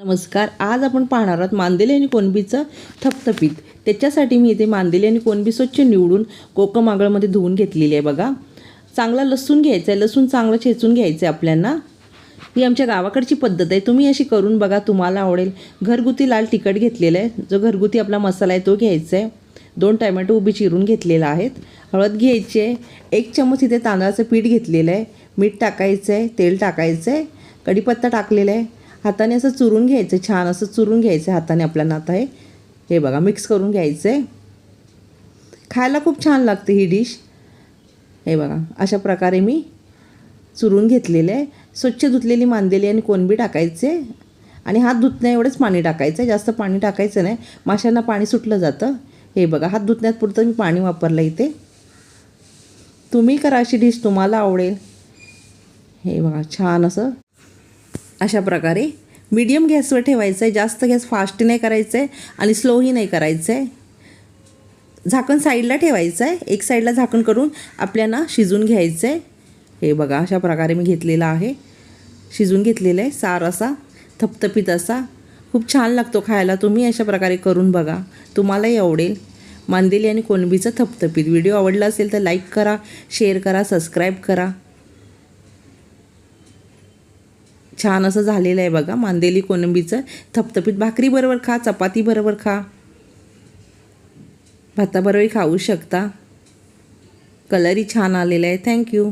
नमस्कार. आज आपण पाहणार आहोत मांदेली आणि कोलंबीचं थपथपीत. त्याच्यासाठी मी इथे मांदेली आणि कोलंबी स्वच्छ निवडून कोकम आगळमध्ये धुवून घेतलेली आहे. बघा, चांगला लसूण घ्यायचा आहे. लसूण चांगलं चेचून घ्यायचं आहे आपल्याला. ही आमच्या गावाकडची पद्धत आहे. तुम्ही अशी करून बघा, तुम्हाला आवडेल. घरगुती लाल तिखट घेतलेलं आहे. जो घरगुती आपला मसाला आहे तो घ्यायचा आहे. 2 टोमॅटो उभी चिरून घेतलेला आहेत. हळद घ्यायची आहे. 1 चमच इथे तांदळाचं पीठ घेतलेलं आहे. मीठ टाकायचं आहे. तेल टाकायचं आहे. कढीपत्ता टाकलेला आहे. हाताने असं चुरून घ्यायचं, छान असं चुरून घ्यायचं हाताने आपल्याला. आता हे बघा मिक्स करून घ्यायचं आहे. खायला खूप छान लागते ही डिश. हे बघा अशा प्रकारे मी चुरून घेतलेले आहे. स्वच्छ धुतलेली मांदेली आणि कोलंबी टाकायचे आणि हात धुतण्या एवढंच पाणी टाकायचं, जास्त पाणी टाकायचं नाही, माशांना पाणी सुटलं जातं. हे बघा हात धुतण्यापुरतं मी पाणी वापरलं इथे. तुम्ही करा अशी डिश, तुम्हाला आवडेल. हे बघा छान असं अशा प्रकारे मीडियम गॅसवर ठेवायचं आहे. जास्त गॅस फास्ट नाही करायचं आहे आणि स्लोही नाही करायचं आहे. झाकण साईडला ठेवायचं आहे. एक साईडला झाकण करून आपल्याला शिजून घ्यायचं आहे. हे बघा अशा प्रकारे मी घेतलेला आहे, शिजून घेतलेलं आहे. सार असा थपथपीत असा खूप छान लागतो खायला. तुम्ही अशा प्रकारे करून बघा, तुम्हालाही आवडेल. मांदेली आणि कोलंबीचं थपथपीत. व्हिडिओ आवडला असेल तर लाईक करा, शेअर करा, सबस्क्राईब करा. छान असं झालेलं आहे बघा मांदेली कोलंबीचं थपथपीत. भाकरीबरोबर खा, चपातीबरोबर खा, भाताबरोबरही खाऊ शकता. कलरही छान आलेला आहे. थँक्यू.